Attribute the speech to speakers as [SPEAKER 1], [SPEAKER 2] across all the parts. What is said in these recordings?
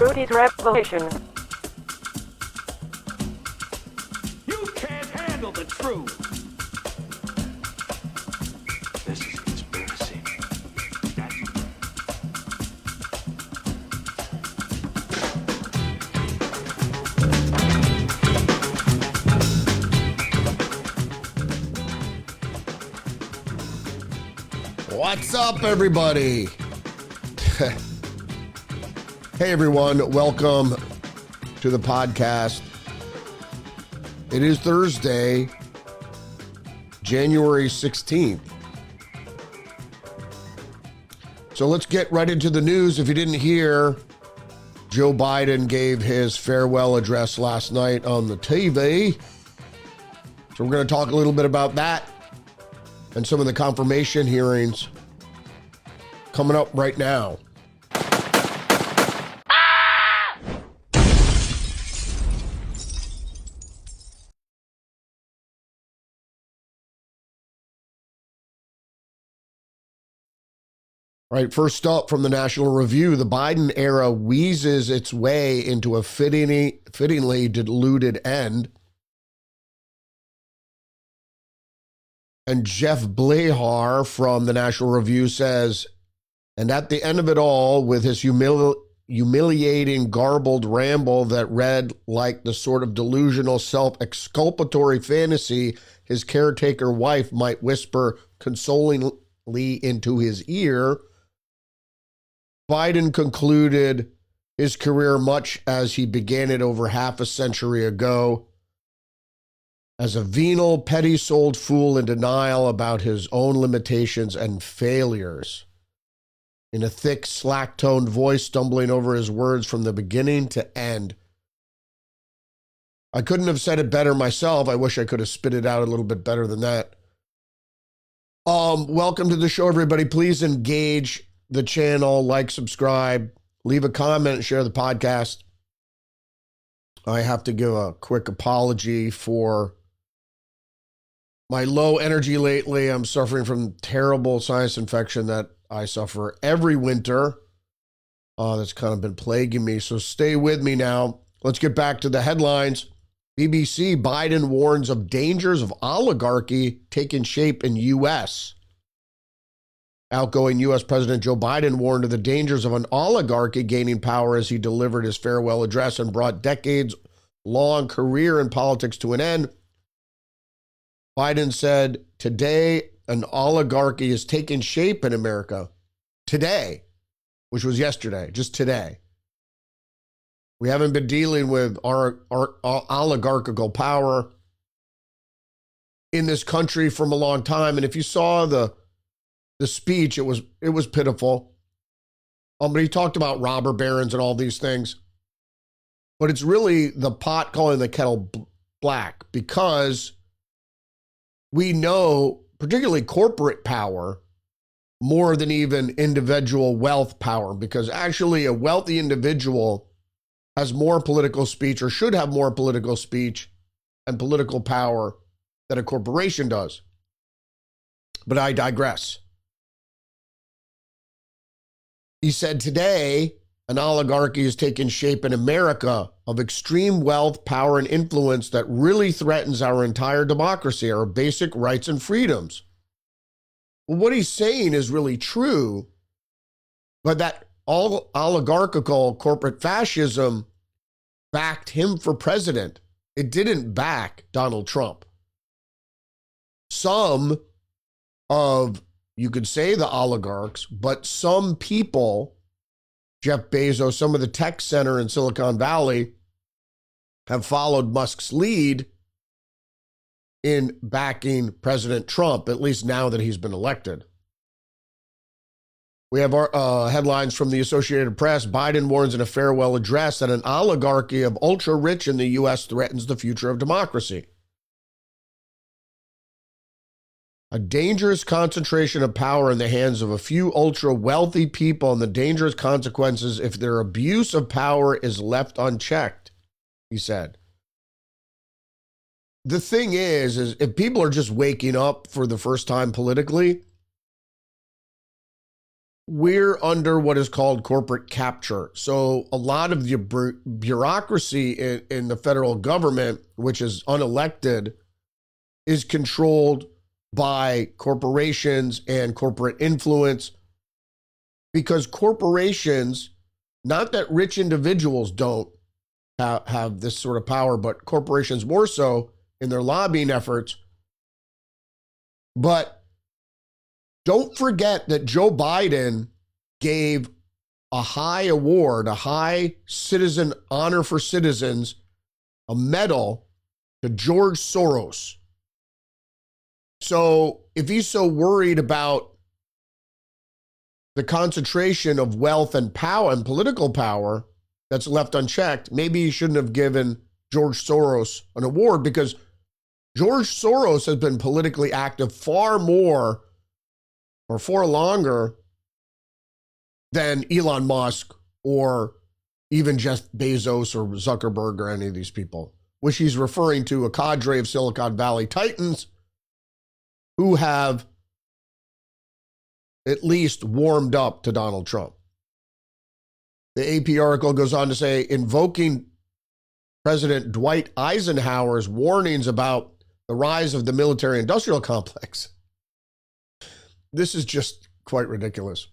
[SPEAKER 1] Rudy's Revelation.
[SPEAKER 2] You can't handle the truth.
[SPEAKER 3] This is a conspiracy.
[SPEAKER 4] What's up, everybody? Hey, everyone. Welcome to the podcast. It is Thursday, January 16th. So let's get right into the news. If you didn't hear, Joe Biden gave his farewell address last night on the TV. So we're going to talk a little bit about that and some of the confirmation hearings coming up right now. All right, first up from the National Review, the Biden era wheezes its way into a fittingly diluted end. And Jeff Blehar from the National Review says, and at the end of it all, with his humiliating, garbled ramble that read like the sort of delusional self-exculpatory fantasy his caretaker wife might whisper consolingly into his ear, Biden concluded his career much as he began it over half a century ago, as a venal, petty-souled fool in denial about his own limitations and failures. In a thick, slack-toned voice, stumbling over his words from the beginning to end. I couldn't have said it better myself. I wish I could have spit it out a little bit better than that. Welcome to the show, everybody. Please engage the channel, like, subscribe, leave a comment, share the podcast. I have to give a quick apology for my low energy lately. I'm suffering from terrible sinus infection that I suffer every winter. That's kind of been plaguing me. So stay with me now. Let's get back to the headlines. BBC, Biden warns of dangers of oligarchy taking shape in U.S. Outgoing U.S. President Joe Biden warned of the dangers of an oligarchy gaining power as he delivered his farewell address and brought decades-long career in politics to an end. Biden said, today, an oligarchy is taking shape in America. Today, which was yesterday, just today. We haven't been dealing with our oligarchical power in this country from a long time. And if you saw the speech, it was pitiful. But he talked about robber barons and all these things. But it's really the pot calling the kettle black, because we know, particularly corporate power, more than even individual wealth power, because actually a wealthy individual has more political speech, or should have more political speech and political power than a corporation does. But I digress. He said, today, an oligarchy is taking shape in America of extreme wealth, power, and influence that really threatens our entire democracy, our basic rights and freedoms. Well, what he's saying is really true, but that all oligarchical corporate fascism backed him for president. It didn't back Donald Trump. Some of, you could say, the oligarchs, but some people, Jeff Bezos, some of the tech center in Silicon Valley, have followed Musk's lead in backing President Trump, at least now that he's been elected. We have our headlines from the Associated Press. Biden warns in a farewell address that an oligarchy of ultra-rich in the U.S. threatens the future of democracy. A dangerous concentration of power in the hands of a few ultra-wealthy people, and the dangerous consequences if their abuse of power is left unchecked, he said. The thing is if people are just waking up for the first time politically, we're under what is called corporate capture. So a lot of the bureaucracy in the federal government, which is unelected, is controlled by corporations and corporate influence, because corporations, not that rich individuals don't have this sort of power, but corporations more so in their lobbying efforts. But don't forget that Joe Biden gave a high award, a high citizen honor for citizens, a medal to George Soros. So if he's so worried about the concentration of wealth and power and political power that's left unchecked, maybe he shouldn't have given George Soros an award, because George Soros has been politically active far more or far longer than Elon Musk or even Jeff Bezos or Zuckerberg or any of these people, which he's referring to a cadre of Silicon Valley titans who have at least warmed up to Donald Trump. The AP article goes on to say, invoking President Dwight Eisenhower's warnings about the rise of the military-industrial complex. This is just quite ridiculous.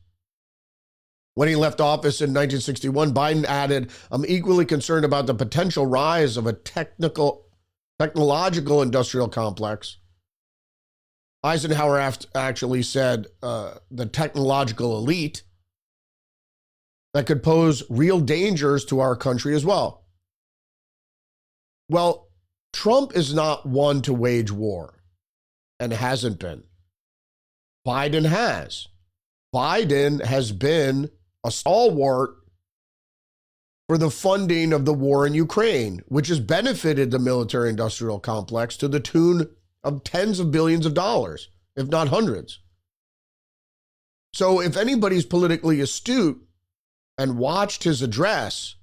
[SPEAKER 4] When he left office in 1961, Biden added, "I'm equally concerned about the potential rise of a technological industrial complex." Eisenhower actually said the technological elite that could pose real dangers to our country as well. Well, Trump is not one to wage war and hasn't been. Biden has. Biden has been a stalwart for the funding of the war in Ukraine, which has benefited the military-industrial complex to the tune of tens of billions of dollars, if not hundreds. So if anybody's politically astute and watched his address,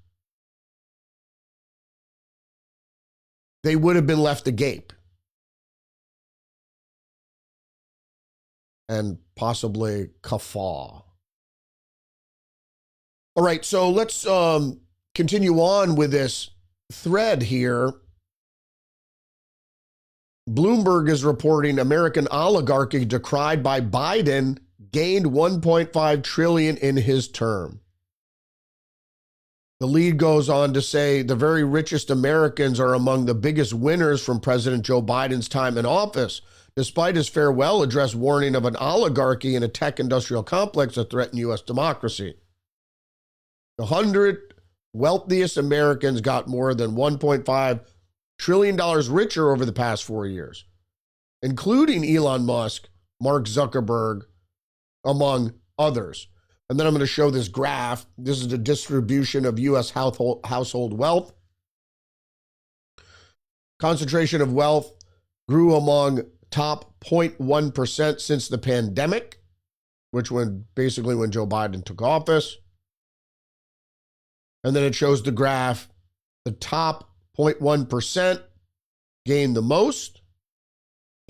[SPEAKER 4] they would have been left agape and possibly guffaw. All right, so let's continue on with this thread here. Bloomberg is reporting American oligarchy decried by Biden gained $1.5 trillion in his term. The lead goes on to say the very richest Americans are among the biggest winners from President Joe Biden's time in office, despite his farewell address warning of an oligarchy and a tech industrial complex that threaten U.S. democracy. The 100 wealthiest Americans got more than $1.5 trillion richer over the past 4 years, including Elon Musk, Mark Zuckerberg, among others. And then I'm going to show this graph. This is the distribution of U.S. household wealth. Concentration of wealth grew among top 0.1% since the pandemic, which basically when Joe Biden took office. And then it shows the graph. The top 0.1% gained the most.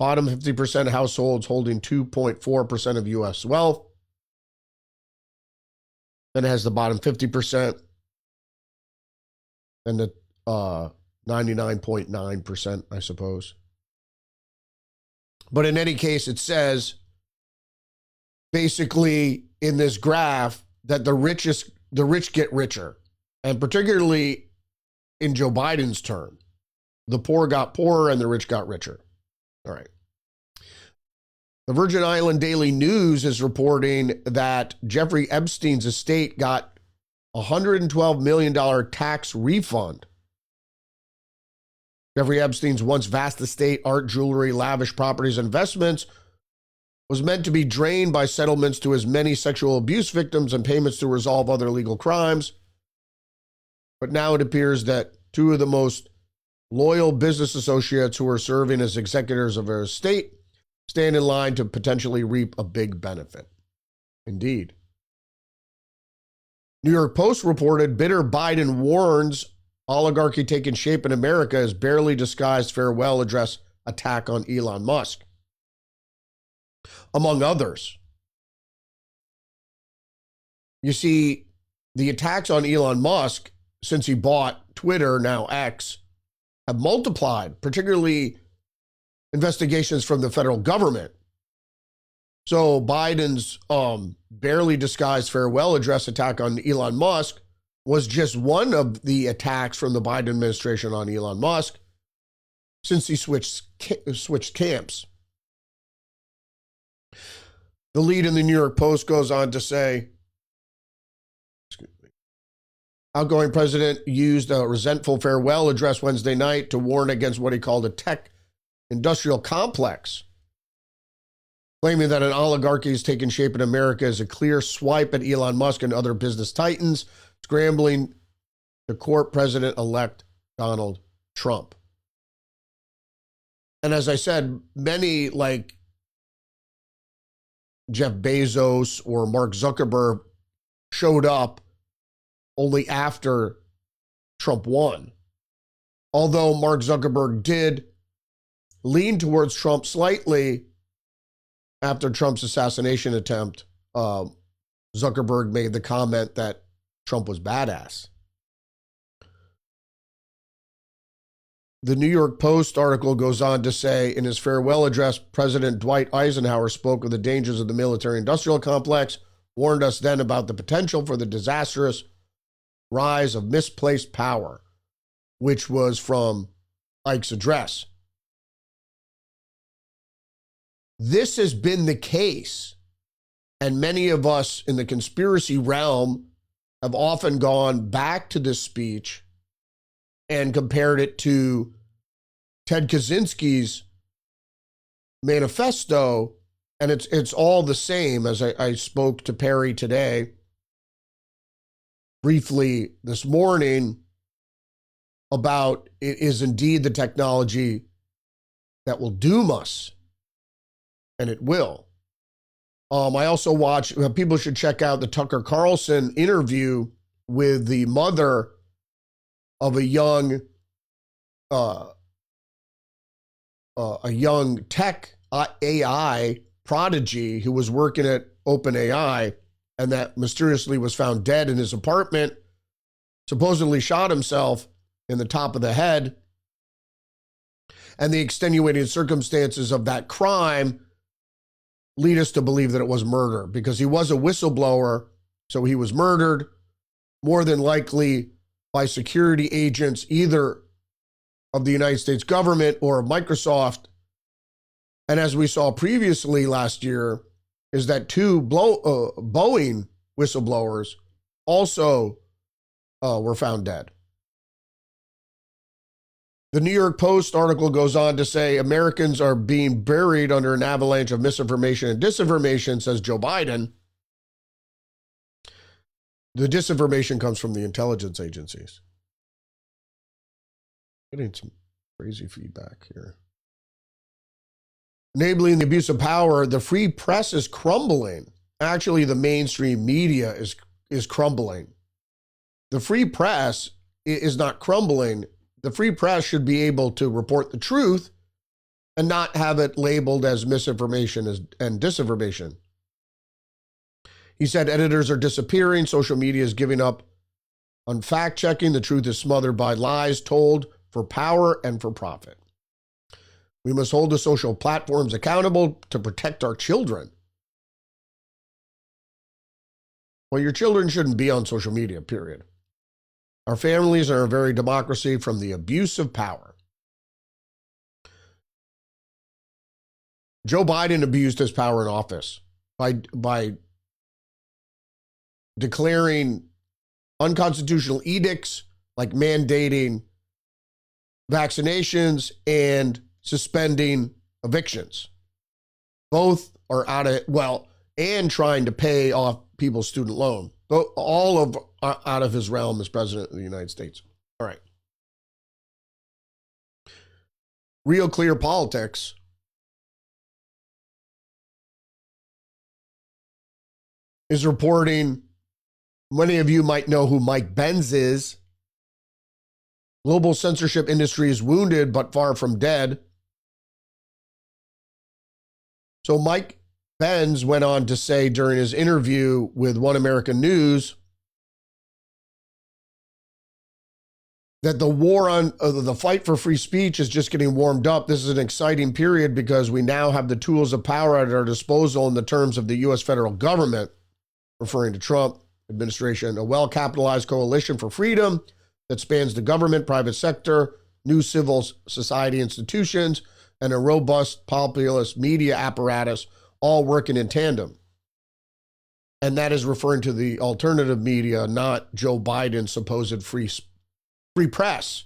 [SPEAKER 4] Bottom 50% households holding 2.4% of U.S. wealth. Then it has the bottom 50% and the 99.9%, I suppose. But in any case, it says basically in this graph that the rich get richer, and particularly in Joe Biden's term, the poor got poorer and the rich got richer. All right. The Virgin Island Daily News is reporting that Jeffrey Epstein's estate got a $112 million tax refund. Jeffrey Epstein's once vast estate, art, jewelry, lavish properties, and investments was meant to be drained by settlements to his many sexual abuse victims and payments to resolve other legal crimes. But now it appears that two of the most loyal business associates who are serving as executors of her estate stand in line to potentially reap a big benefit. Indeed. New York Post reported bitter Biden warns oligarchy taking shape in America as barely disguised farewell address attack on Elon Musk, among others. You see, the attacks on Elon Musk since he bought Twitter, now X, have multiplied, particularly investigations from the federal government. So Biden's barely disguised farewell address attack on Elon Musk was just one of the attacks from the Biden administration on Elon Musk since he switched camps. The lead in the New York Post goes on to say, outgoing president used a resentful farewell address Wednesday night to warn against what he called a tech industrial complex, claiming that an oligarchy has taken shape in America as a clear swipe at Elon Musk and other business titans, scrambling to court President-elect Donald Trump. And as I said, many like Jeff Bezos or Mark Zuckerberg showed up only after Trump won. Although Mark Zuckerberg did lean towards Trump slightly after Trump's assassination attempt, Zuckerberg made the comment that Trump was badass. The New York Post article goes on to say, in his farewell address, President Dwight Eisenhower spoke of the dangers of the military-industrial complex, warned us then about the potential for the disastrous rise of misplaced power, which was from Ike's address. This has been the case, and many of us in the conspiracy realm have often gone back to this speech and compared it to Ted Kaczynski's manifesto, and it's all the same. As I spoke to Perry today, briefly this morning, about it is indeed the technology that will doom us, and it will. I also watch, people should check out the Tucker Carlson interview with the mother of a young tech AI prodigy who was working at OpenAI and that mysteriously was found dead in his apartment, supposedly shot himself in the top of the head. And the extenuating circumstances of that crime lead us to believe that it was murder, because he was a whistleblower, so he was murdered, more than likely by security agents, either of the United States government or of Microsoft. And as we saw previously last year, is that two Boeing whistleblowers also were found dead. The New York Post article goes on to say Americans are being buried under an avalanche of misinformation and disinformation, says Joe Biden. The disinformation comes from the intelligence agencies. Getting some crazy feedback here. Enabling the abuse of power, the free press is crumbling. Actually, the mainstream media is crumbling. The free press is not crumbling. The free press should be able to report the truth and not have it labeled as misinformation and disinformation. He said editors are disappearing. Social media is giving up on fact-checking. The truth is smothered by lies told for power and for profit. We must hold the social platforms accountable to protect our children. Well, your children shouldn't be on social media, period. Our families are a very democracy from the abuse of power. Joe Biden abused his power in office by declaring unconstitutional edicts like mandating vaccinations and suspending evictions. Both are and trying to pay off people's student loan. All out of his realm as president of the United States. All right. Real Clear Politics is reporting, many of you might know who Mike Benz is. Global censorship industry is wounded but far from dead. So Mike Benz went on to say during his interview with One American News that the war on the fight for free speech is just getting warmed up. This is an exciting period because we now have the tools of power at our disposal in the terms of the U.S. federal government, referring to Trump administration, a well-capitalized coalition for freedom that spans the government, private sector, new civil society institutions, and a robust populist media apparatus, all working in tandem. And that is referring to the alternative media, not Joe Biden's supposed free press,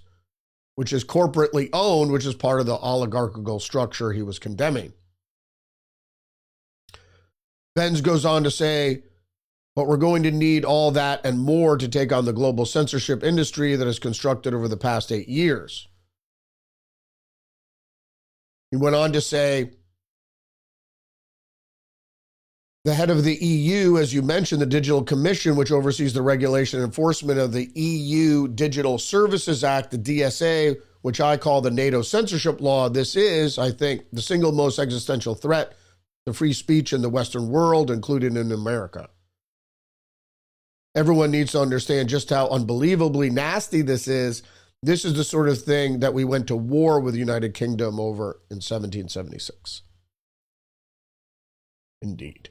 [SPEAKER 4] which is corporately owned, which is part of the oligarchical structure he was condemning. Benz goes on to say, but we're going to need all that and more to take on the global censorship industry that has constructed over the past 8 years. He went on to say, the head of the EU, as you mentioned, the Digital Commission, which oversees the regulation and enforcement of the EU Digital Services Act, the DSA, which I call the NATO censorship law. This is, I think, the single most existential threat to free speech in the Western world, including in America. Everyone needs to understand just how unbelievably nasty this is. This is the sort of thing that we went to war with the United Kingdom over in 1776. Indeed.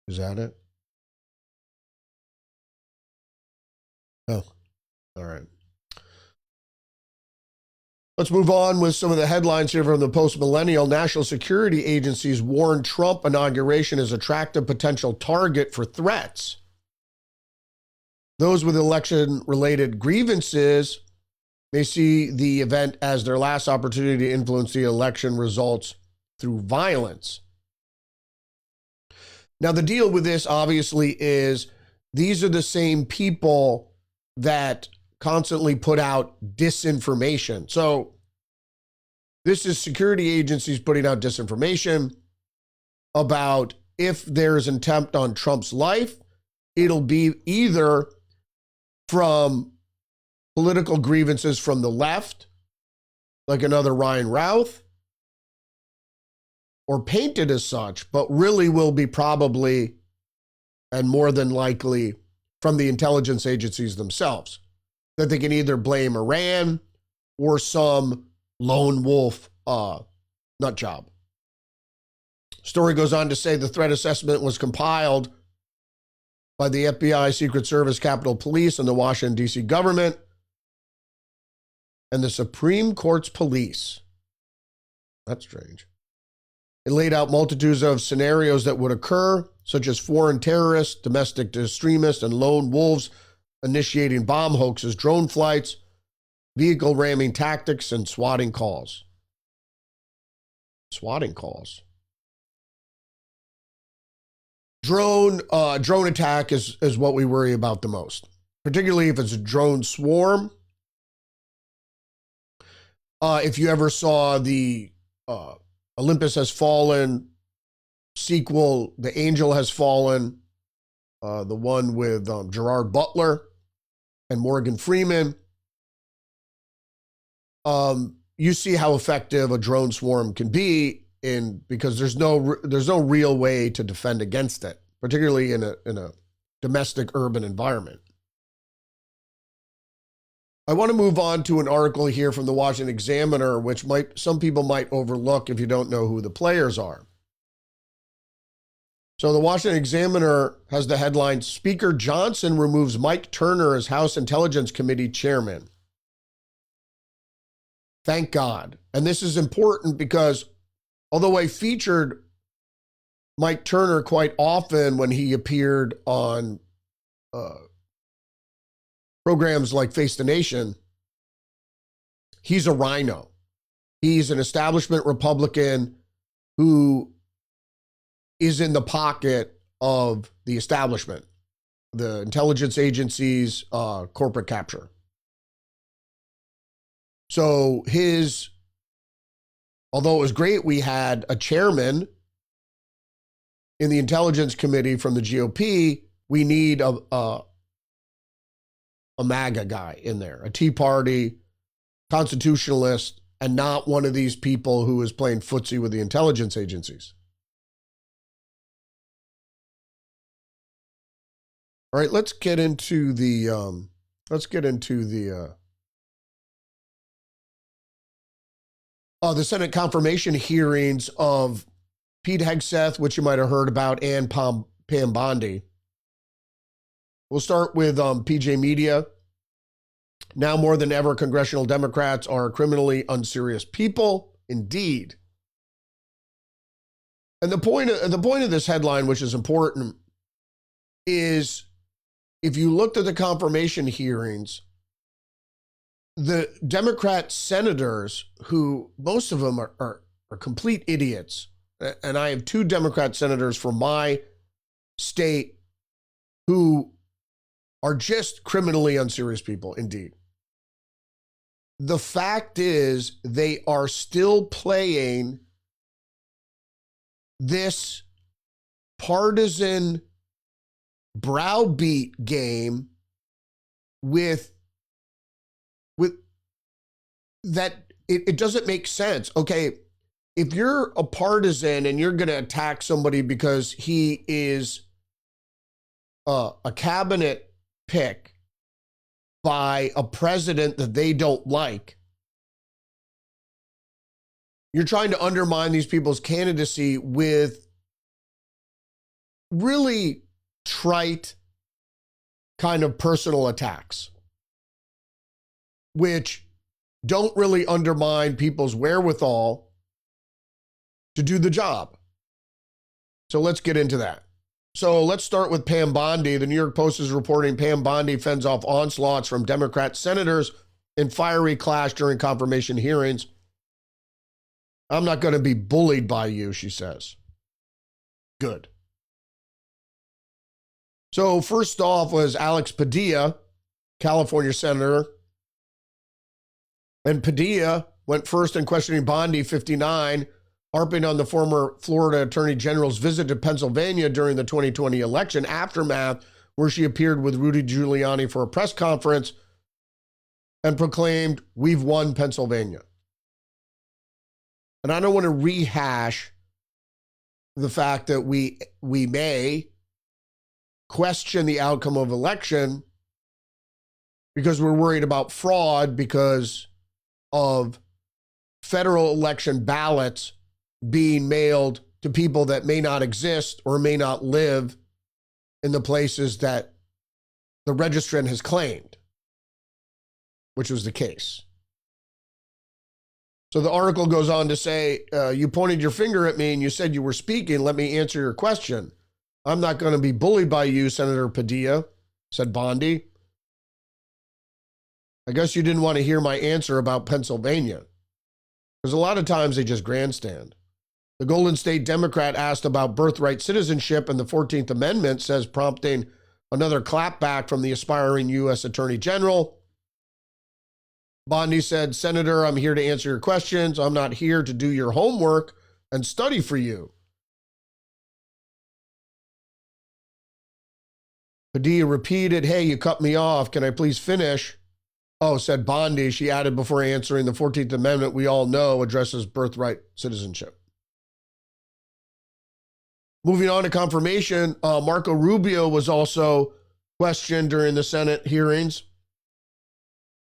[SPEAKER 4] Is that it? Oh, all right. Let's move on with some of the headlines here from the post-millennial. National security agencies warn Trump inauguration is attractive potential target for threats. Those with election-related grievances may see the event as their last opportunity to influence the election results through violence. Now, the deal with this, obviously, is these are the same people that constantly put out disinformation. So this is security agencies putting out disinformation about if there's an attempt on Trump's life, it'll be either from political grievances from the left, like another Ryan Routh, or painted as such, but really will be probably, and more than likely, from the intelligence agencies themselves. That they can either blame Iran or some lone wolf nut job. Story goes on to say the threat assessment was compiled by the FBI, Secret Service, Capitol Police, and the Washington, D.C. government, and the Supreme Court's police. That's strange. It laid out multitudes of scenarios that would occur, such as foreign terrorists, domestic extremists, and lone wolves initiating bomb hoaxes, drone flights, vehicle ramming tactics, and swatting calls. Swatting calls. Drone attack is what we worry about the most, particularly if it's a drone swarm. If you ever saw the Olympus Has Fallen sequel, The Angel Has Fallen, the one with Gerard Butler and Morgan Freeman, you see how effective a drone swarm can be because there's no real way to defend against it, particularly in a domestic urban environment. I want to move on to an article here from the Washington Examiner, which some people might overlook if you don't know who the players are. So the Washington Examiner has the headline, Speaker Johnson removes Mike Turner as House Intelligence Committee chairman. Thank God. And this is important because although I featured Mike Turner quite often when he appeared on programs like Face the Nation, he's a rhino. He's an establishment Republican who is in the pocket of the establishment, the intelligence agencies' corporate capture. So although it was great we had a chairman in the Intelligence Committee from the GOP, we need a MAGA guy in there, a Tea Party constitutionalist and not one of these people who is playing footsie with the intelligence agencies. All right, let's get into the Senate confirmation hearings of Pete Hegseth, which you might have heard about, and Pam Bondi. We'll start with PJ Media. Now more than ever, congressional Democrats are criminally unserious people. Indeed. And the point of this headline, which is important, is if you looked at the confirmation hearings, the Democrat senators, who most of them are complete idiots, and I have 2 Democrat senators from my state who are just criminally unserious people, indeed. The fact is, they are still playing this partisan browbeat game with that. It doesn't make sense. Okay, if you're a partisan and you're going to attack somebody because he is a cabinet pick by a president that they don't like, you're trying to undermine these people's candidacy with really trite kind of personal attacks, which don't really undermine people's wherewithal to do the job. So let's get into that. So let's start with Pam Bondi. The New York Post is reporting Pam Bondi fends off onslaughts from Democrat senators in fiery clash during confirmation hearings. I'm not going to be bullied by you, she says. Good. So first off was Alex Padilla, California senator. And Padilla went first in questioning Bondi, 59, harping on the former Florida Attorney General's visit to Pennsylvania during the 2020 election aftermath, where she appeared with Rudy Giuliani for a press conference and proclaimed, "We've won Pennsylvania." And I don't want to rehash the fact that we may question the outcome of election because we're worried about fraud because of federal election ballots being mailed to people that may not exist or may not live in the places that the registrant has claimed, which was the case. So the article goes on to say, you pointed your finger at me and you said you were speaking. Let me answer your question. I'm not going to be bullied by you, Senator Padilla, said Bondi. I guess you didn't want to hear my answer about Pennsylvania, because a lot of times they just grandstand. The Golden State Democrat asked about birthright citizenship and the 14th Amendment, says, prompting another clapback from the aspiring U.S. Attorney General. Bondi said, Senator, I'm here to answer your questions. I'm not here to do your homework and study for you. Padilla repeated, hey, you cut me off. Can I please finish? Oh, said Bondi. She added before answering, the 14th Amendment, we all know, addresses birthright citizenship. Moving on to confirmation, Marco Rubio was also questioned during the Senate hearings.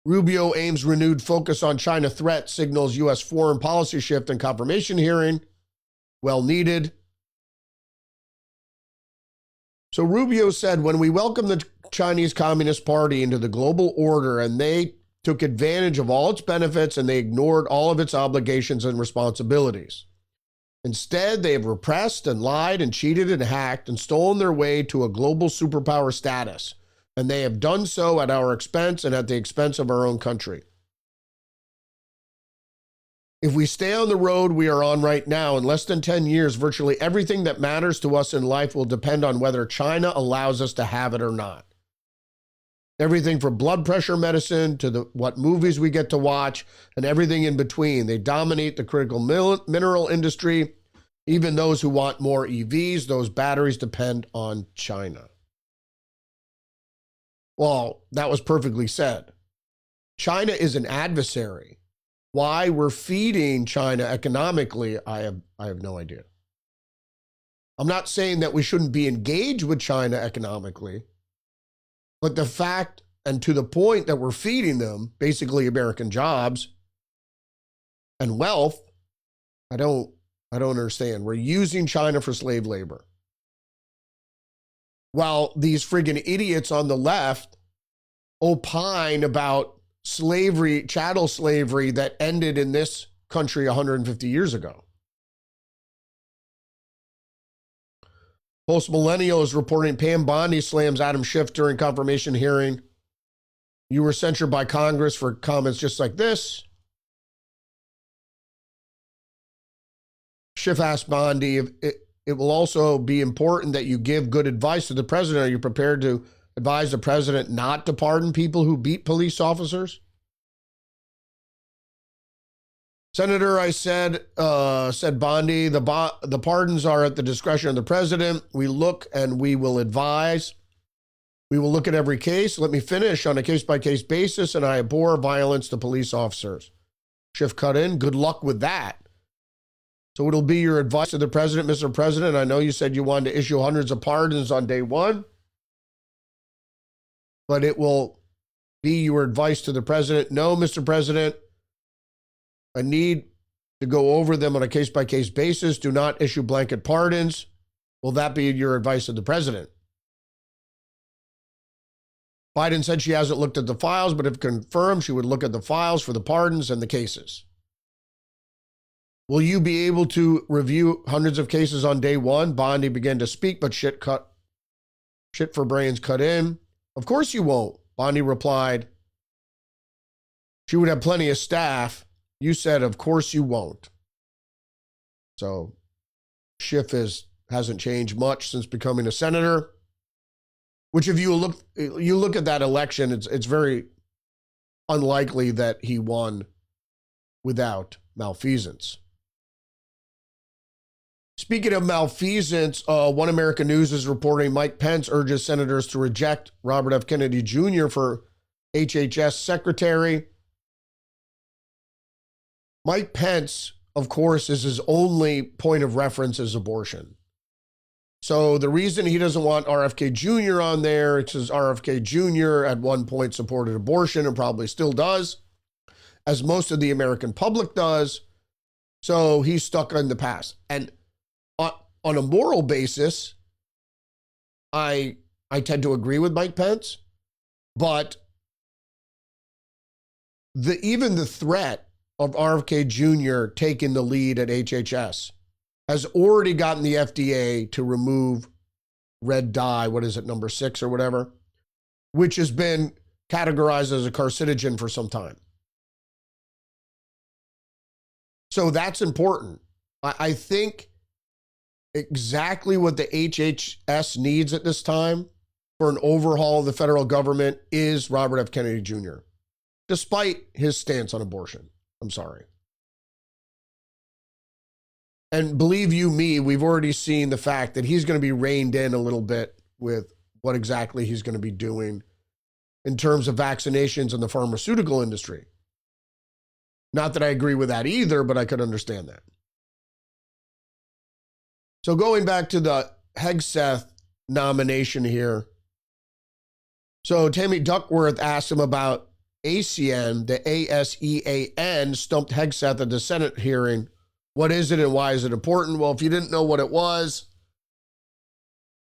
[SPEAKER 4] Rubio aims renewed focus on China threat, signals U.S. foreign policy shift in confirmation hearing. Well needed. So Rubio said, when we welcomed the Chinese Communist Party into the global order and they took advantage of all its benefits and they ignored all of its obligations and responsibilities. Instead, they have repressed and lied and cheated and hacked and stolen their way to a global superpower status. And they have done so at our expense and at the expense of our own country. If we stay on the road we are on right now, in less than 10 years, virtually everything that matters to us in life will depend on whether China allows us to have it or not. Everything from blood pressure medicine to what movies we get to watch and everything in between. They dominate the critical mineral industry. Even those who want more EVs, those batteries depend on China. Well, that was perfectly said. China is an adversary. Why we're feeding China economically, I have no idea. I'm not saying that we shouldn't be engaged with China economically, but the fact and to the point that we're feeding them basically American jobs and wealth, I don't understand. We're using China for slave labor. While these friggin' idiots on the left opine about slavery, chattel slavery that ended in this country 150 years ago. Post Millennial is reporting Pam Bondi slams Adam Schiff during confirmation hearing. You were censured by Congress for comments just like this. Schiff asked Bondi if it will also be important that you give good advice to the president. Are you prepared to advise the president not to pardon people who beat police officers? Senator, I said Bondi, the pardons are at the discretion of the president. We look and we will advise. We will look at every case. Let me finish on a case-by-case basis, and I abhor violence to police officers. Schiff cut in. Good luck with that. So it'll be your advice to the president, Mr. President. I know you said you wanted to issue hundreds of pardons on day one, but it will be your advice to the president. No, Mr. President, I need to go over them on a case-by-case basis. Do not issue blanket pardons. Will that be your advice to the president? Biden said she hasn't looked at the files, but if confirmed, she would look at the files for the pardons and the cases. Will you be able to review hundreds of cases on day one? Bondi began to speak, but shit for brains cut in. Of course you won't. Bondi replied, she would have plenty of staff. You said, of course you won't. So Schiff hasn't changed much since becoming a senator, which if you look at that election, it's very unlikely that he won without malfeasance. Speaking of malfeasance, One American News is reporting Mike Pence urges senators to reject Robert F. Kennedy Jr. for HHS secretary. Mike Pence, of course, is his only point of reference is abortion. So the reason he doesn't want RFK Jr. on there, it's his RFK Jr. at one point supported abortion and probably still does, as most of the American public does. So he's stuck in the past. And on a moral basis, I tend to agree with Mike Pence, but even the threat of RFK Jr. taking the lead at HHS has already gotten the FDA to remove red dye, what is it, number 6 or whatever, which has been categorized as a carcinogen for some time. So that's important. I think exactly what the HHS needs at this time for an overhaul of the federal government is Robert F. Kennedy Jr., despite his stance on abortion. I'm sorry. And believe you me, we've already seen the fact that he's going to be reined in a little bit with what exactly he's going to be doing in terms of vaccinations in the pharmaceutical industry. Not that I agree with that either, but I could understand that. So going back to the Hegseth nomination here. So Tammy Duckworth asked him about ASEAN, the ASEAN, stumped Hegseth at the Senate hearing. What is it and why is it important? Well, if you didn't know what it was,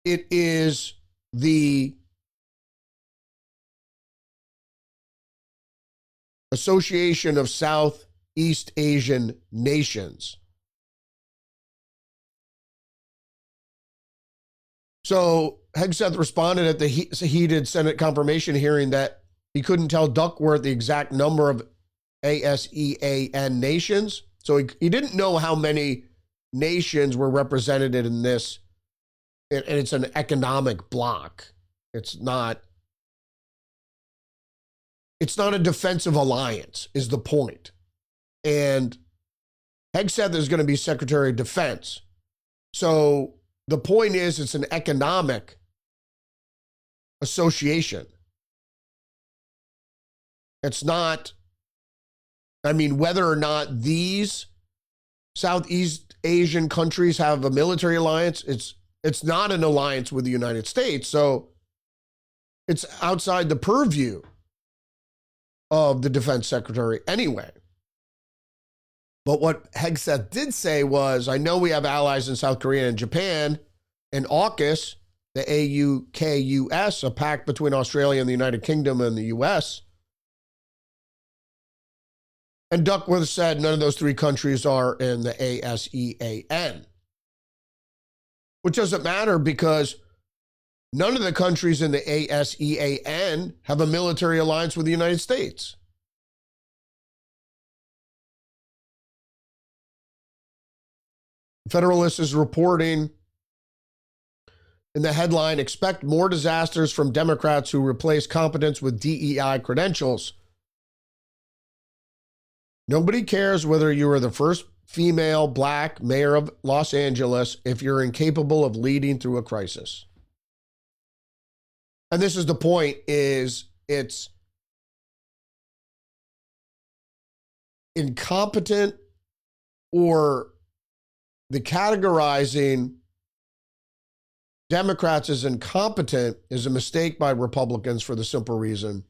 [SPEAKER 4] it is the Association of Southeast Asian Nations. So Hegseth responded at the heated Senate confirmation hearing that he couldn't tell Duckworth the exact number of ASEAN nations. So he didn't know how many nations were represented in this. And it's an economic bloc. It's not a defensive alliance, is the point. And Hegseth is going to be Secretary of Defense. So the point is, it's an economic association. It's not, I mean, whether or not these Southeast Asian countries have a military alliance, it's not an alliance with the United States. So it's outside the purview of the defense secretary anyway. But what Hegseth did say was, I know we have allies in South Korea and Japan. In AUKUS, the AUKUS, a pact between Australia and the United Kingdom and the US. And Duckworth said none of those three countries are in the ASEAN. Which doesn't matter because none of the countries in the ASEAN have a military alliance with the United States. Federalist is reporting in the headline, expect more disasters from Democrats who replace competence with DEI credentials. Nobody cares whether you are the first female black mayor of Los Angeles if you're incapable of leading through a crisis. And this is the point, is it's incompetent, or the categorizing Democrats as incompetent is a mistake by Republicans for the simple reason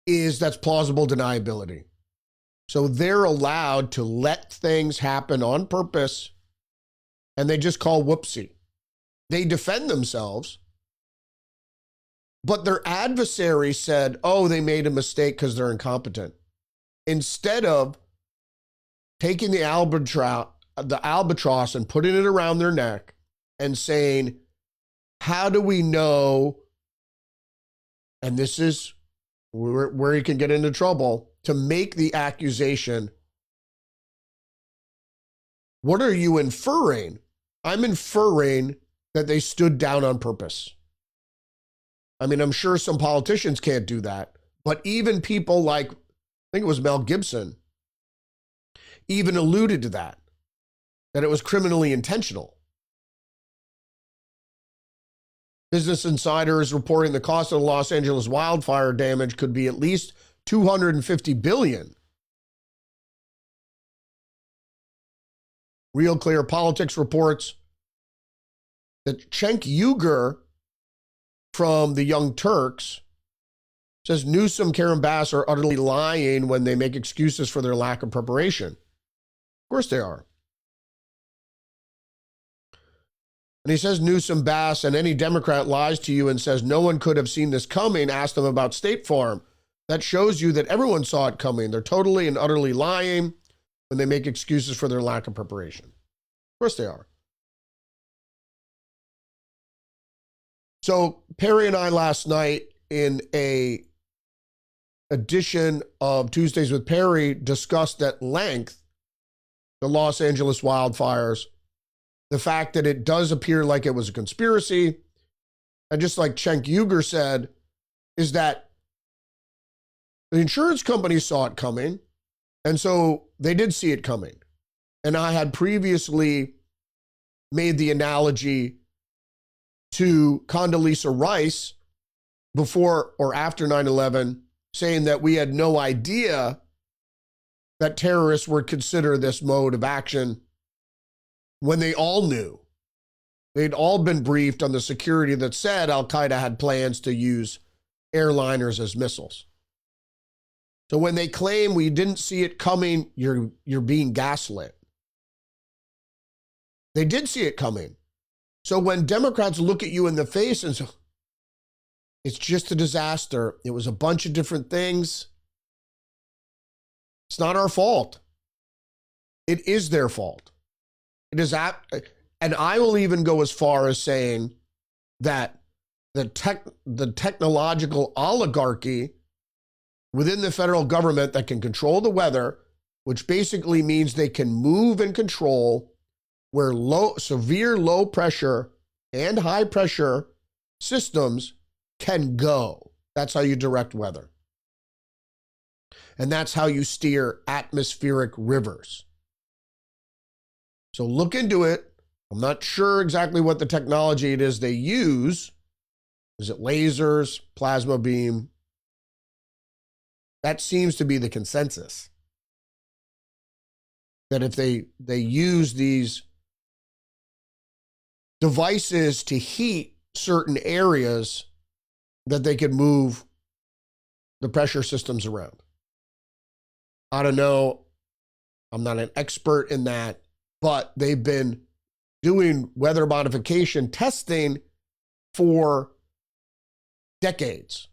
[SPEAKER 4] is that's plausible deniability. So they're allowed to let things happen on purpose, and they just call whoopsie. They defend themselves, but their adversary said, oh, they made a mistake because they're incompetent. Instead of taking the albatross and putting it around their neck and saying, how do we know, and this is where you can get into trouble, to make the accusation, what are you inferring? I'm inferring that they stood down on purpose. I mean, I'm sure some politicians can't do that, but even people like, I think it was Mel Gibson, even alluded to that it was criminally intentional. Business Insider is reporting the cost of the Los Angeles wildfire damage could be at least $250 billion. Real Clear Politics reports that Cenk Uygur from the Young Turks says Newsom, Karen Bass are utterly lying when they make excuses for their lack of preparation. Of course they are. And he says Newsom, Bass, and any Democrat lies to you and says no one could have seen this coming. Ask them about State Farm. That shows you that everyone saw it coming. They're totally and utterly lying when they make excuses for their lack of preparation. Of course they are. So Perry and I last night in a edition of Tuesdays with Perry discussed at length the Los Angeles wildfires, the fact that it does appear like it was a conspiracy, and just like Cenk Uygur said, is that the insurance company saw it coming, and so they did see it coming. And I had previously made the analogy to Condoleezza Rice before or after 9/11, saying that we had no idea that terrorists would consider this mode of action when they all knew. They'd all been briefed on the security that said Al-Qaeda had plans to use airliners as missiles. So when they claim we didn't see it coming, you're being gaslit. They did see it coming. So when Democrats look at you in the face and say, it's just a disaster, it was a bunch of different things, it's not our fault. It is their fault. It is and I will even go as far as saying that the technological oligarchy within the federal government that can control the weather, which basically means they can move and control where severe low pressure and high pressure systems can go. That's how you direct weather. And that's how you steer atmospheric rivers. So look into it. I'm not sure exactly what the technology it is they use, Is it lasers, plasma beam? That seems to be the consensus. That if they use these devices to heat certain areas, that they could move the pressure systems around. I don't know. I'm not an expert in that, but they've been doing weather modification testing for decades.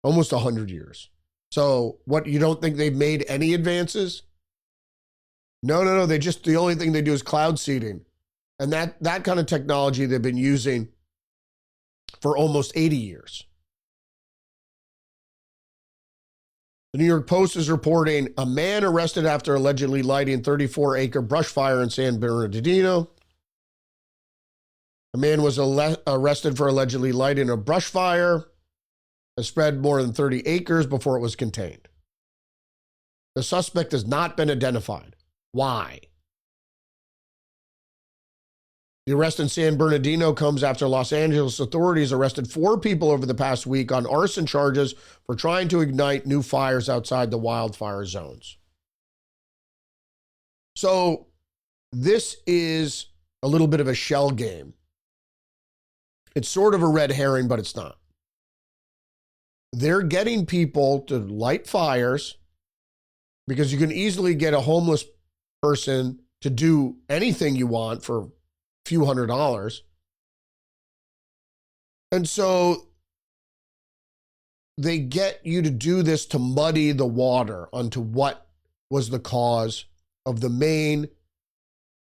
[SPEAKER 4] Almost 100 years. So what, you don't think they've made any advances? No. The only thing they do is cloud seeding. And that kind of technology they've been using for almost 80 years. The New York Post is reporting a man arrested after allegedly lighting 34-acre brush fire in San Bernardino. A man was arrested for allegedly lighting a brush fire that spread more than 30 acres before it was contained. The suspect has not been identified. Why? The arrest in San Bernardino comes after Los Angeles authorities arrested 4 people over the past week on arson charges for trying to ignite new fires outside the wildfire zones. So this is a little bit of a shell game. It's sort of a red herring, but it's not. They're getting people to light fires because you can easily get a homeless person to do anything you want for a few $100s. And so they get you to do this to muddy the water onto what was the cause of the main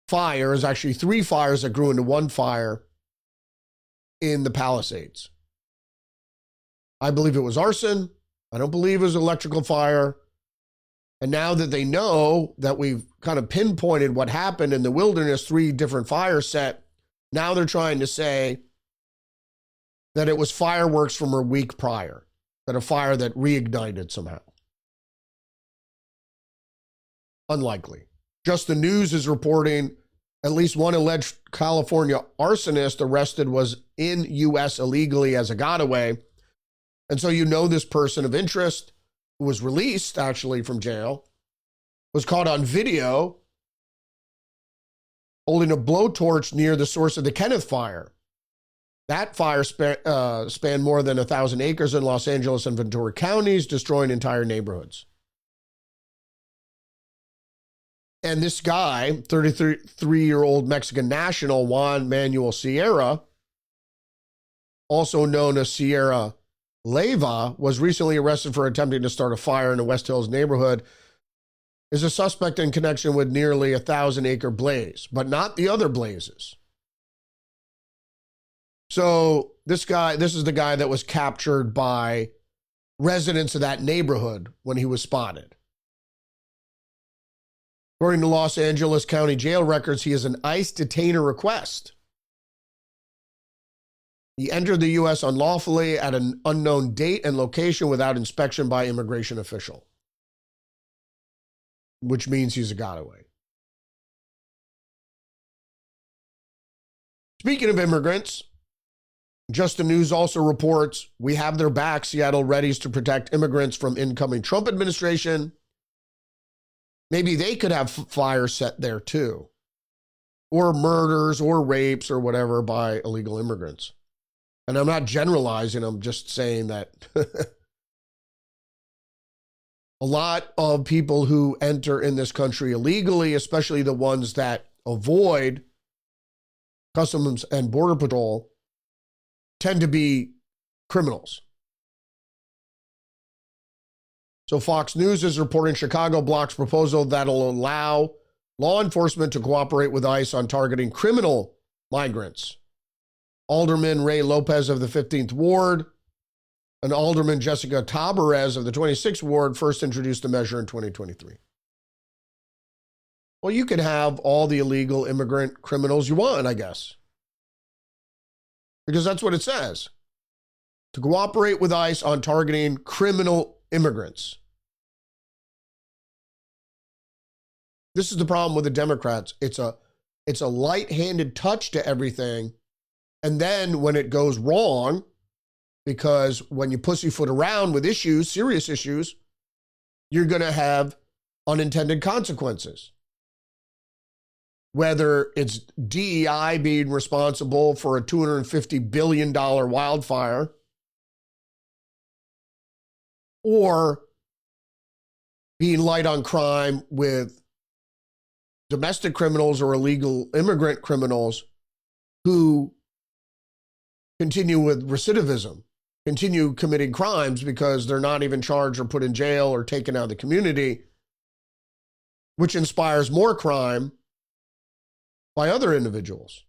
[SPEAKER 4] fire. There's actually 3 fires that grew into one fire in the Palisades. I believe it was arson. I don't believe it was electrical fire. And now that they know that we've kind of pinpointed what happened in the wilderness, 3 different fires set, now they're trying to say that it was fireworks from a week prior, that a fire that reignited somehow. Unlikely. Just the News is reporting at least one alleged California arsonist arrested was in U.S. illegally as a getaway. And so this person of interest, who was released actually from jail, was caught on video holding a blowtorch near the source of the Kenneth fire. That fire spanned more than 1,000 acres in Los Angeles and Ventura counties, destroying entire neighborhoods. And this guy, 33-year-old Mexican national Juan Manuel Sierra, also known as Sierra Leyva, was recently arrested for attempting to start a fire in a West Hills neighborhood, is a suspect in connection with nearly 1,000-acre blaze, but not the other blazes. So this is the guy that was captured by residents of that neighborhood when he was spotted. According to Los Angeles County jail records, he is an ICE detainer request. He entered the U.S. unlawfully at an unknown date and location without inspection by immigration official, which means he's a getaway. Speaking of immigrants, Just the News also reports we have their back. Seattle readies to protect immigrants from incoming Trump administration. Maybe they could have fires set there too, or murders or rapes or whatever by illegal immigrants. And I'm not generalizing, I'm just saying that a lot of people who enter in this country illegally, especially the ones that avoid Customs and Border Patrol, tend to be criminals. So Fox News is reporting Chicago blocks proposal that'll allow law enforcement to cooperate with ICE on targeting criminal migrants. Alderman Ray Lopez of the 15th Ward and Alderman Jessica Tabarez of the 26th Ward first introduced the measure in 2023. Well, you can have all the illegal immigrant criminals you want, I guess. Because that's what it says. To cooperate with ICE on targeting criminal immigrants. This is the problem with the Democrats. It's a light-handed touch to everything, And then when it goes wrong, because when you pussyfoot around with issues, serious issues, you're going to have unintended consequences. Whether it's DEI being responsible for a $250 billion wildfire, or being light on crime with domestic criminals or illegal immigrant criminals who continue with recidivism, continue committing crimes because they're not even charged or put in jail or taken out of the community, which inspires more crime by other individuals.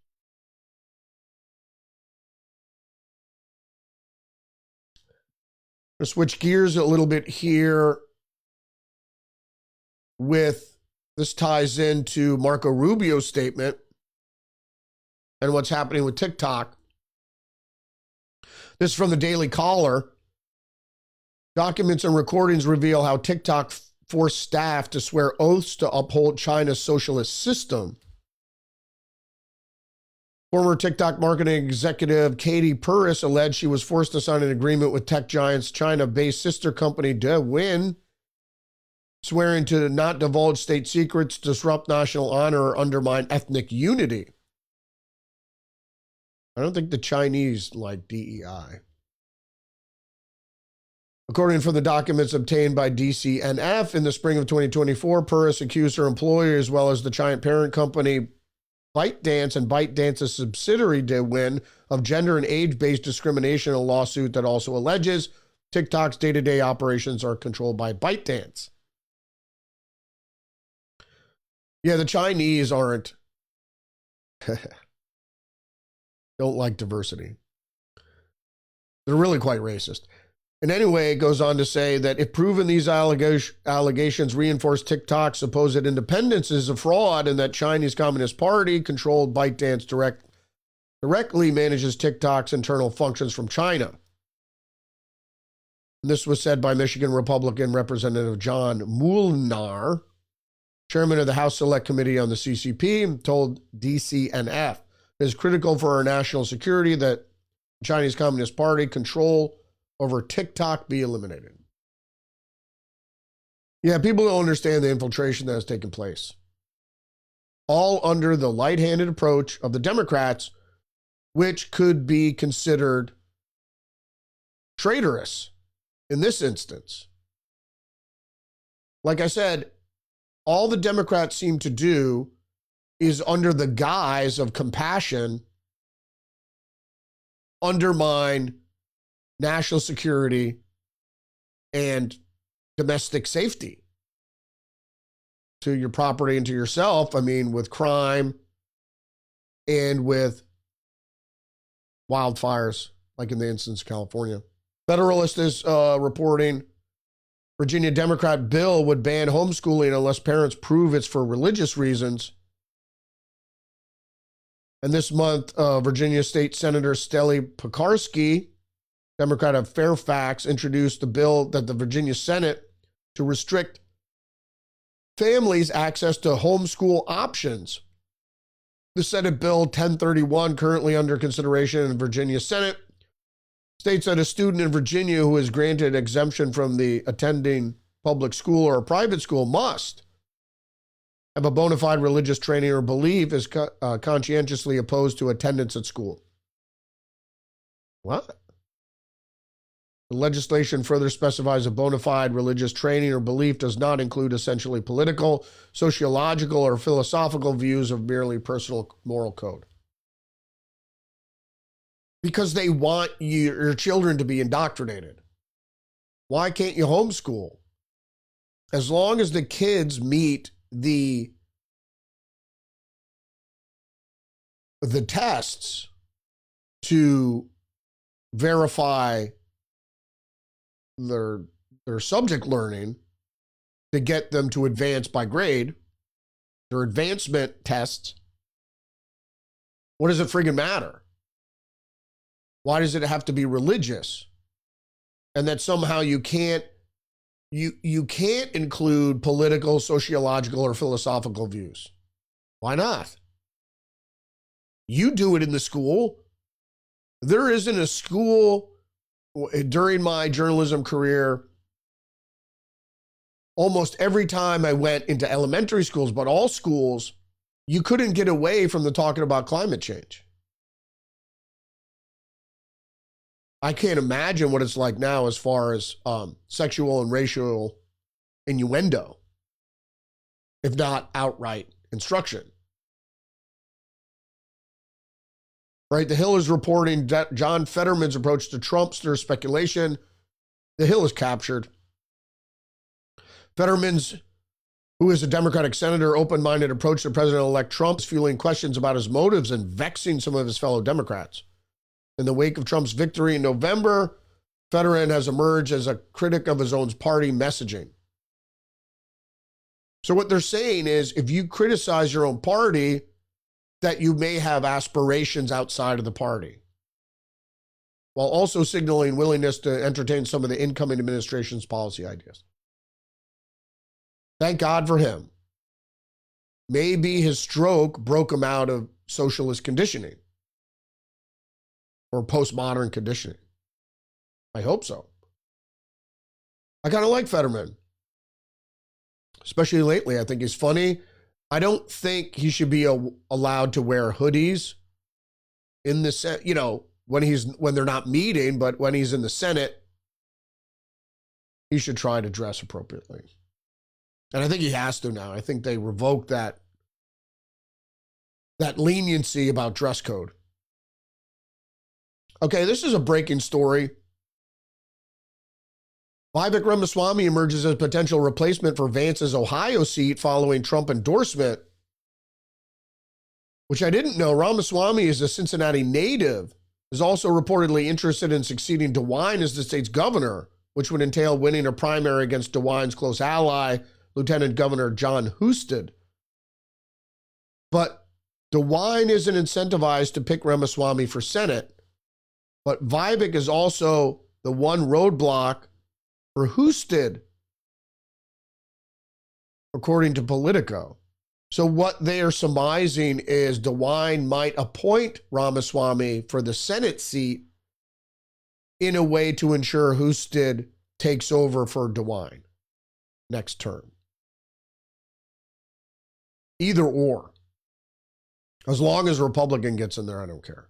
[SPEAKER 4] I'll switch gears a little bit here with, this ties into Marco Rubio's statement and what's happening with TikTok. This is from the Daily Caller. Documents and recordings reveal how TikTok forced staff to swear oaths to uphold China's socialist system. Former TikTok marketing executive Katie Purris alleged she was forced to sign an agreement with tech giant's China-based sister company Douyin, swearing to not divulge state secrets, disrupt national honor, or undermine ethnic unity. I don't think the Chinese like DEI. According to the documents obtained by DCNF in the spring of 2024, Purris accused her employer as well as the giant parent company ByteDance and ByteDance's subsidiary Douyin of gender and age-based discrimination in a lawsuit that also alleges TikTok's day-to-day operations are controlled by ByteDance. Yeah, the Chinese don't like diversity. They're really quite racist. And anyway, it goes on to say that if proven, these allegations reinforce TikTok's supposed independence is a fraud, and that Chinese Communist Party controlled ByteDance directly manages TikTok's internal functions from China. And this was said by Michigan Republican Representative John Moulnar, chairman of the House Select Committee on the CCP, told DCNF it is critical for our national security that the Chinese Communist Party control over TikTok be eliminated. Yeah, people don't understand the infiltration that has taken place. All under the light-handed approach of the Democrats, which could be considered traitorous in this instance. Like I said, all the Democrats seem to do is, under the guise of compassion, undermine national security and domestic safety to your property and to yourself. I mean, with crime and with wildfires, like in the instance of California. Federalist is reporting Virginia Democrat bill would ban homeschooling unless parents prove it's for religious reasons. And this month, Virginia State Senator Steli Pekarsky, Democrat of Fairfax, introduced the bill that the Virginia Senate to restrict families' access to homeschool options. The Senate Bill 1031, currently under consideration in the Virginia Senate, states that a student in Virginia who is granted exemption from the attending public school or a private school must have a bona fide religious training or belief, is conscientiously opposed to attendance at school. What? The legislation further specifies a bona fide religious training or belief does not include essentially political, sociological, or philosophical views of merely personal moral code. Because they want your children to be indoctrinated. Why can't you homeschool? As long as the kids meet the tests to verify their subject learning to get them to advance by grade, their advancement tests, what does it friggin' matter? Why does it have to be religious? And that somehow you can't include political, sociological, or philosophical views. Why not? You do it in the school. There isn't a school during my journalism career, almost every time I went into elementary schools, but all schools, you couldn't get away from the talking about climate change. I can't imagine what it's like now as far as sexual and racial innuendo, if not outright instruction. Right? The Hill is reporting John Fetterman's approach to Trump stirs speculation. The Hill is captured. Fetterman's, who is a Democratic senator, open-minded approach to President-elect Trump is fueling questions about his motives and vexing some of his fellow Democrats. In the wake of Trump's victory in November, Fetterman has emerged as a critic of his own party messaging. So what they're saying is, if you criticize your own party, that you may have aspirations outside of the party, while also signaling willingness to entertain some of the incoming administration's policy ideas. Thank God for him. Maybe his stroke broke him out of socialist conditioning or postmodern conditioning. I hope so. I kind of like Fetterman, especially lately. I think he's funny. I don't think he should be allowed to wear hoodies in the Senate, you know, when they're not meeting, but when he's in the Senate, he should try to dress appropriately. And I think he has to now. I think they revoked that leniency about dress code. Okay, this is a breaking story. Vivek Ramaswamy emerges as potential replacement for Vance's Ohio seat following Trump endorsement, which I didn't know. Ramaswamy is a Cincinnati native, is also reportedly interested in succeeding DeWine as the state's governor, which would entail winning a primary against DeWine's close ally, Lieutenant Governor John Husted. But DeWine isn't incentivized to pick Ramaswamy for Senate, but Vivek is also the one roadblock for Husted, according to Politico. So what they are surmising is DeWine might appoint Ramaswamy for the Senate seat in a way to ensure Husted takes over for DeWine next term. Either or. As long as a Republican gets in there, I don't care.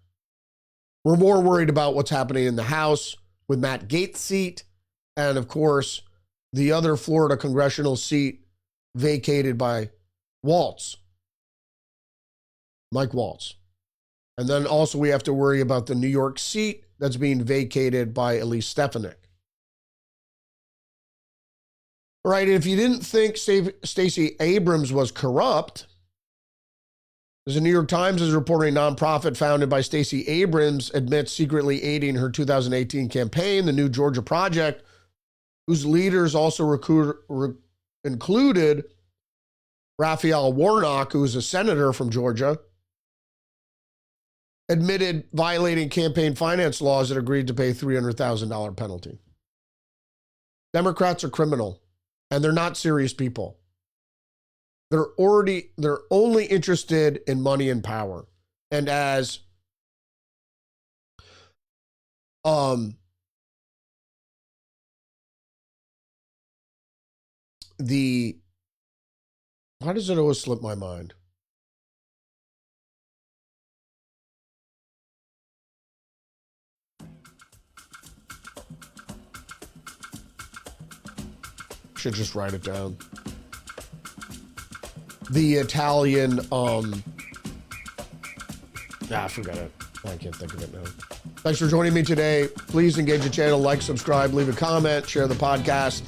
[SPEAKER 4] We're more worried about what's happening in the House with Matt Gaetz' seat and, of course, the other Florida congressional seat vacated by Waltz, Mike Waltz. And then also we have to worry about the New York seat that's being vacated by Elise Stefanik. All right, if you didn't think Stacey Abrams was corrupt, as the New York Times is reporting, a nonprofit founded by Stacey Abrams admits secretly aiding her 2018 campaign, the New Georgia Project, whose leaders also included Raphael Warnock, who is a senator from Georgia, admitted violating campaign finance laws and agreed to pay $300,000 penalty. Democrats are criminal, and they're not serious people. They're only interested in money and power. And as why does it always slip my mind? Should just write it down. The Italian, forget it. I can't think of it now. Thanks for joining me today. Please engage the channel, like, subscribe, leave a comment, share the podcast.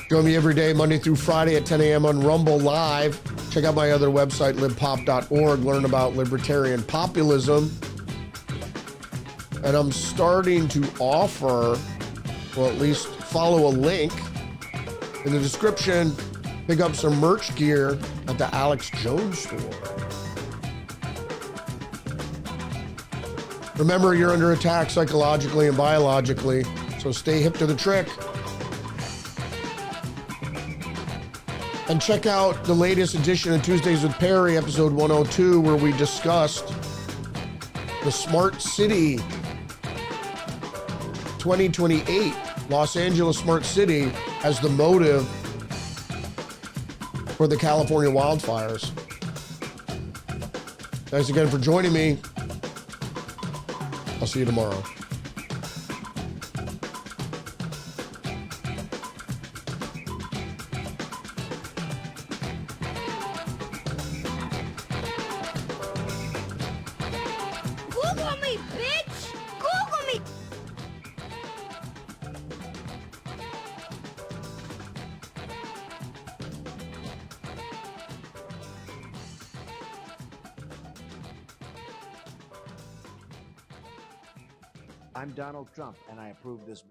[SPEAKER 4] Join me every day, Monday through Friday at 10 a.m. on Rumble Live. Check out my other website, libpop.org. Learn about libertarian populism. And I'm starting to offer, or at least follow a link in the description. Pick up some merch gear at the Alex Jones store. Remember, you're under attack psychologically and biologically, so stay hip to the trick. And check out the latest edition of Tuesdays with Perry, episode 102, where we discussed the Smart City 2028, Los Angeles Smart City, as the motive for the California wildfires. Thanks again for joining me. I'll see you tomorrow.
[SPEAKER 1] Google me, bitch! Google me!
[SPEAKER 5] I'm Donald Trump, and I approve this.